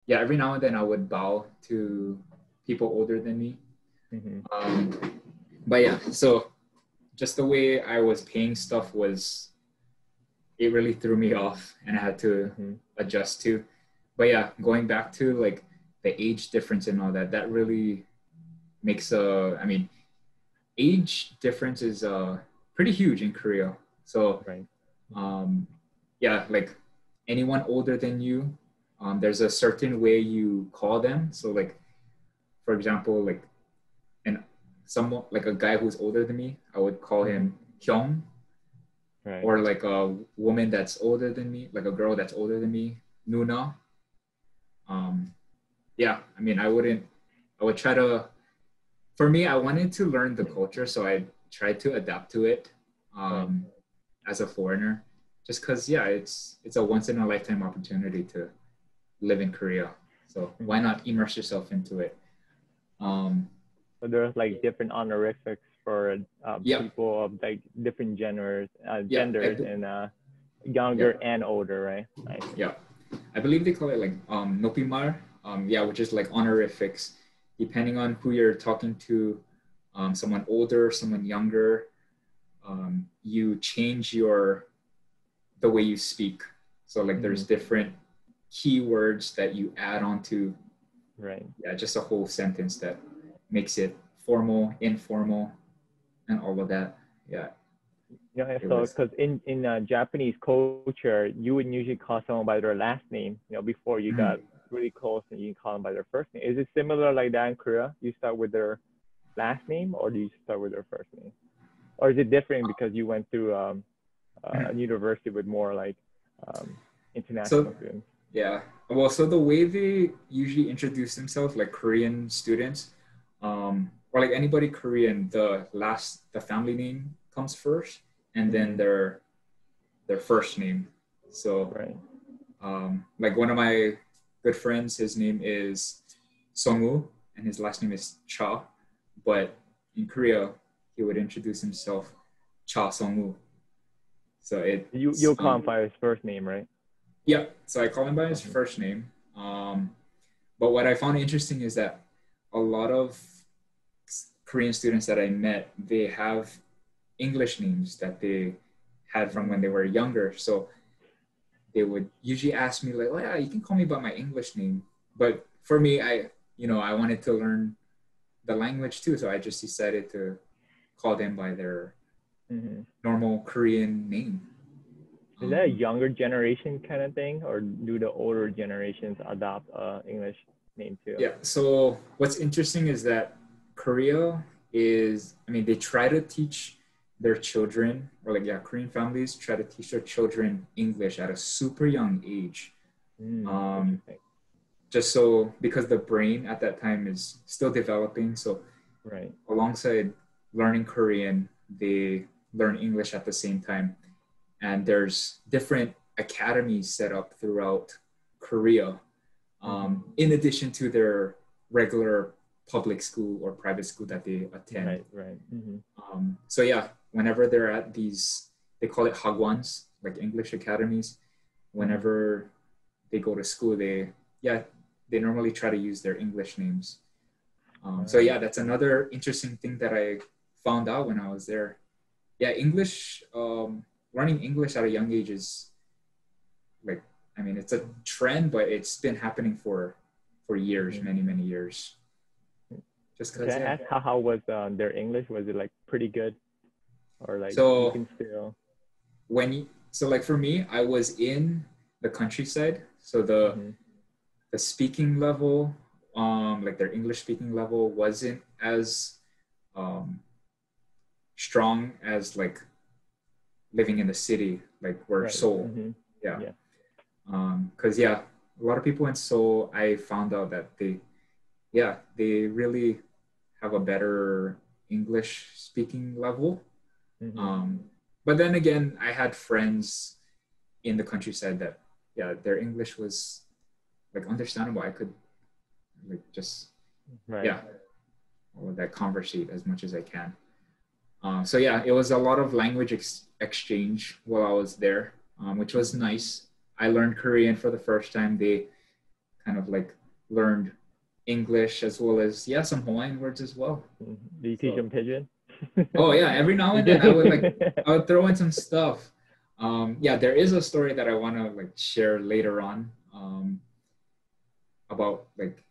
yeah, every now and then I would bow to people older than me. Mm-hmm. But yeah, so just the way I was paying stuff was, it really threw me off and I had to Mm-hmm. adjust to. But yeah, going back to like the age difference and all that, that really makes I mean, age difference is pretty huge in Korea. So Right. um, yeah, like anyone older than you, there's a certain way you call them. So like, for example, like and someone like a guy who's older than me, I would call Mm-hmm. him Hyung, Right. or like a woman that's older than me, like a girl that's older than me, Nuna. Um, yeah, I mean, I would try to, for me, I wanted to learn the culture, so I tried to adapt to it Right. um, as a foreigner, just because, yeah, it's a once in a lifetime opportunity to live in Korea. So why Mm-hmm. not immerse yourself into it? Um, So there's like different honorifics for yeah, people of like different yeah, genders and yeah, younger and older, right? Nice. yeah. I believe they call it like nopimar, yeah, which is like honorifics, depending on who you're talking to, someone older, someone younger, you change the way you speak. So like Mm-hmm. there's different keywords that you add on to, Right. yeah, just a whole sentence that makes it formal, informal, and all of that. Yeah, Yeah, it so was. because in Japanese culture, you would usually call someone by their last name. Before you got Mm. really close, and you can call them by their first name. Is it similar like that in Korea? You start with their last name, or do you start with their first name? Or is it different because you went through a university with more like um, So international students? yeah, well, so the way they usually introduce themselves, like Korean students, or like anybody Korean, the family name comes first, and then Mm-hmm. their first name. So Right. like one of my good friends, his name is Songwoo, and his last name is Cha. But in Korea, he would introduce himself Cha Songwoo. So it's You'll call him by his first name, right? yeah. So I call him by his Mm-hmm. first name. But what I found interesting is that a lot of Korean students that I met, they have English names that they had from when they were younger. So they would usually ask me like, "Oh yeah, you can call me by my English name." But for me, I wanted to learn the language too, so I just decided to call them by their Mm-hmm. normal Korean name. Is that a Um, younger generation kind of thing, or do the older generations adopt English name too? yeah. So what's interesting is that Korea I mean, they try to teach their children, or like, yeah, Korean families try to teach their children English at a super young age. Um, Interesting. just so because the brain at that time is still developing. So Right. alongside learning Korean, they learn English at the same time. And there's different academies set up throughout Korea, Mm-hmm. in addition to their regular public school or private school that they attend. Right. Right. Mm-hmm. So yeah, whenever they're at these, they call it hagwons, like English academies. Mm-hmm. Whenever they go to school, they normally try to use their English names. So I yeah, that's see. another interesting thing that I found out when I was there. Yeah, learning English at a young age is like, I mean, it's a trend, but it's been happening for years, Mm-hmm. many years. Just Can because, I yeah. ask how was their English? Was it like pretty good, or like you So can still? so like for me, I was in the countryside, so the Mm-hmm. the speaking level, like their English speaking level wasn't as um strong as like living in the city, like where Right. Seoul. Mm-hmm. Yeah. Yeah. Because yeah, a lot of people in Seoul, I found out that they really have a better English speaking level. Mm-hmm. Um, but then again, I had friends in the countryside that, yeah, their English was like understandable. I could like just, Right. yeah, that conversate as much as I can. So yeah, it was a lot of language exchange while I was there, which was Mm-hmm. nice. I learned Korean for the first time. They kind of like learned English as well as some Hawaiian words as well. Do you teach So, them pigeon? oh yeah, every now and then I would throw in some stuff. There is a story that I want to like share later on about like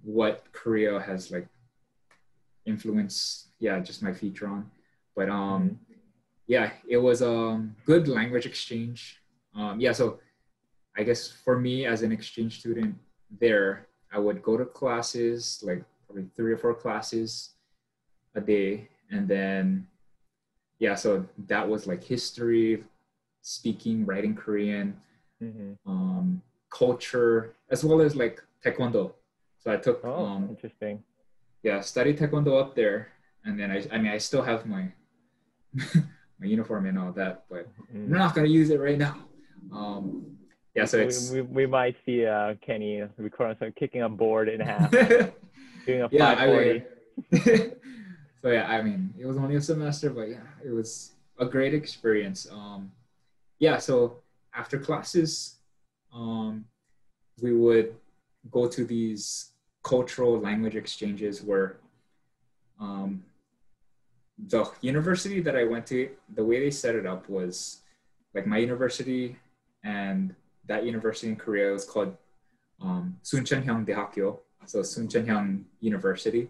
what Korea has like influenced just my future on. But it was a good language exchange. So I guess for me as an exchange student there, I would go to classes, like probably 3 or 4 classes a day. And then, so that was like history, speaking, writing Korean, culture, as well as like Taekwondo. So I took, interesting. Studied Taekwondo up there. And then I still have my my uniform and all that, but I'm not going to use it right now. So we might see Kenny recording kicking a board in half, doing a 540. So it was only a semester, but it was a great experience. So after classes, we would go to these cultural language exchanges where the university that I went to, the way they set it up was like my university and that university in Korea was called Suncheonhyang Daehakyo, so Suncheonhyang University.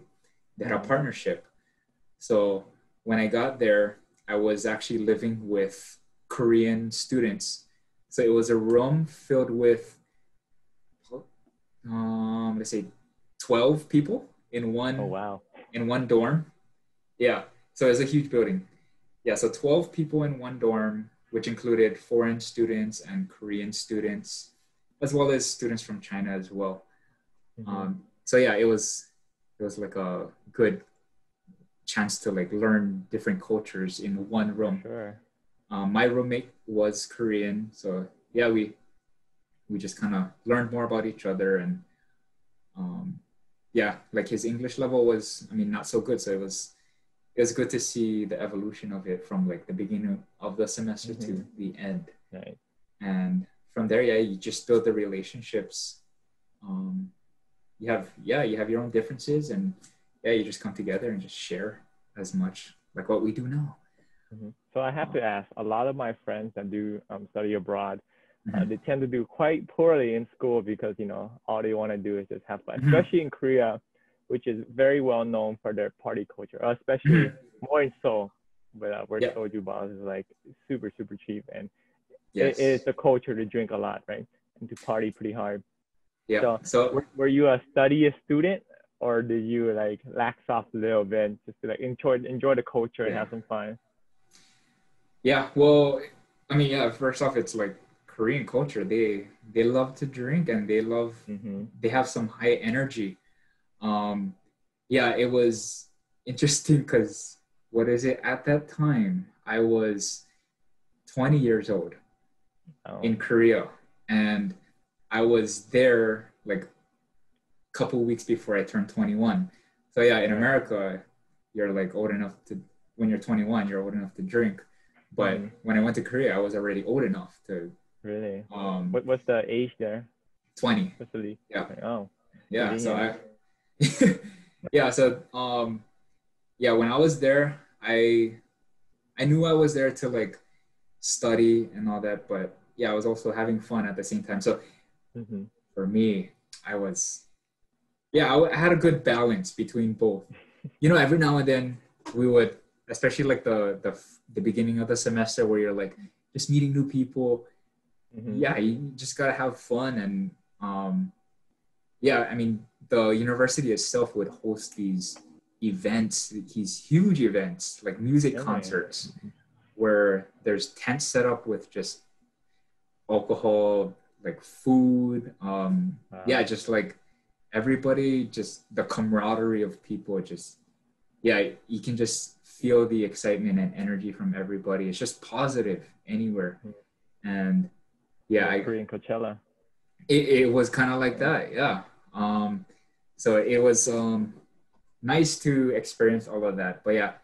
They had a partnership. So when I got there, I was actually living with Korean students. So it was a room filled with, let's say, 12 people in one. Oh wow! In one dorm. Yeah. So it was a huge building. So 12 people in one dorm, which included foreign students and Korean students, as well as students from China as well. It was like a good chance to like learn different cultures in one room. Sure. My roommate was Korean, so we just kind of learned more about each other, and like his English level was, not so good, so it was good to see the evolution of it from like the beginning of the semester to the end. Right. And from there, you just build the relationships. You have your own differences, and you just come together and just share as much like what we do now. So I have to ask, a lot of my friends that do study abroad, they tend to do quite poorly in school because, all they want to do is just have fun, especially in Korea, which is very well known for their party culture, especially more in Seoul, where soju bars is like super, super cheap. And it is the culture to drink a lot, right? And to party pretty hard. Yeah. So were you a study student, or did you like lax off a little bit just to like enjoy the culture and have some fun? Yeah. Well, first off, it's like Korean culture. They love to drink, and they have some high energy. It was interesting because at that time I was 20 years old in Korea, and I was there like a couple weeks before I turned 21. So in America, you're like old enough to, when you're 21, you're old enough to drink. But when I went to Korea, I was already old enough to. Really? What's the age there? 20. Yeah. Oh. Yeah. So when I was there, I knew I was there to like study and all that, but I was also having fun at the same time. So for me, I had a good balance between both. Every now and then we would, especially like the beginning of the semester where you're like just meeting new people. You just gotta have fun, and the university itself would host these events, these huge events like music concerts, where there's tents set up with just alcohol, like food, just like everybody, just the camaraderie of people, just you can just feel the excitement and energy from everybody. It's just positive anywhere. And Korean Coachella. It was kind of like that. So it was nice to experience all of that. But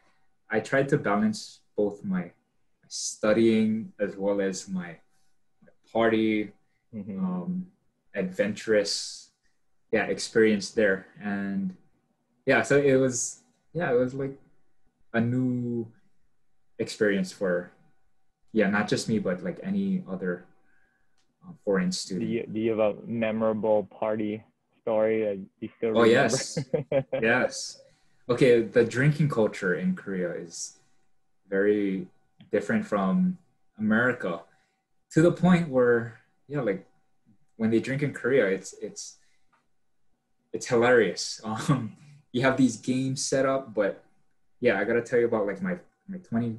I tried to balance both my studying as well as my party, adventurous yeah, experience there. And yeah, so it was, yeah, it was like a new experience for, yeah, not just me, but like any other foreign student. Do you have a memorable party story that you still Oh, remember? yes. Yes. Okay, the drinking culture in Korea is very different from America, to the point where, yeah, like when they drink in Korea, it's hilarious. You have these games set up, but yeah, I gotta tell you about like my 20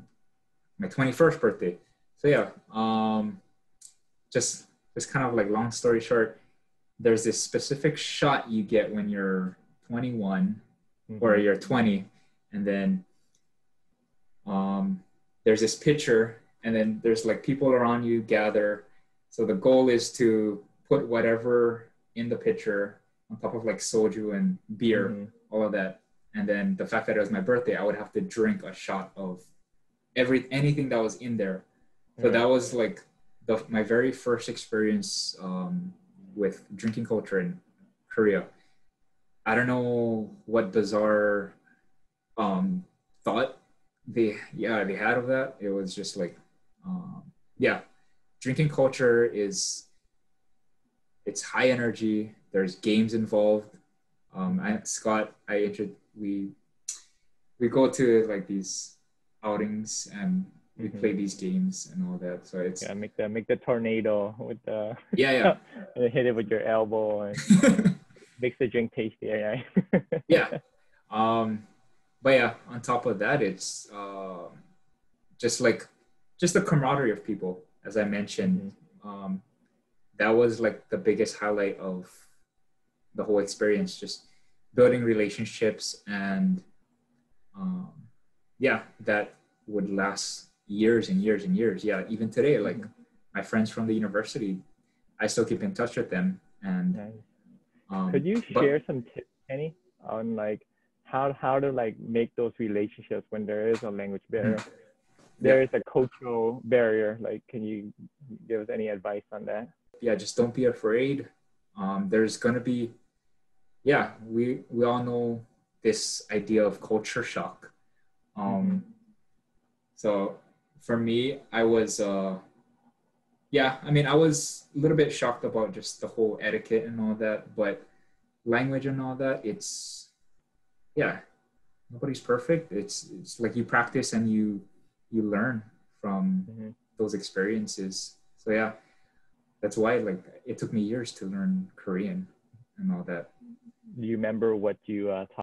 my 21st birthday. So yeah, just just kind of like long story short, there's this specific shot you get when you're 21 or Mm-hmm. you're 20, and then there's this picture, and then there's like people around you gather. So the goal is to put whatever in the pitcher on top of like soju and beer, Mm-hmm. all of that. And then the fact that it was my birthday, I would have to drink a shot of anything that was in there. So that Right. was like my very first experience with drinking culture in Korea. I don't know what bizarre um, thought they had of that. It was just like um, yeah, drinking culture is it's high energy. There's games involved. Scott, we go to like these outings and we Mm-hmm. play these games and all that. So it's Yeah, make the tornado with the yeah, and hit it with your elbow and yeah. makes the drink tastier, Yeah. right? Um, but yeah, on top of that, it's just like just the camaraderie of people, as I mentioned. Mm-hmm. Um, that was like the biggest highlight of the whole experience, just building relationships and um, yeah, that would last years and years and years. Yeah, even today, like Mm-hmm. my friends from the university, I still keep in touch with them. And Nice. Could you but share some tips, Kenny, on like how to like make those relationships when there is a language barrier? yeah, There is a cultural barrier. Like, can you give us any advice on that? yeah, just don't be afraid. There's gonna be yeah, we all know this idea of culture shock. Mm-hmm. Um, so for me, I was yeah, I mean, I was a little bit shocked about just the whole etiquette and all that, but language and all that, it's yeah, nobody's perfect. It's like you practice and you learn from Mm-hmm. those experiences. So yeah, that's why like it took me years to learn Korean and all that. Do you remember what you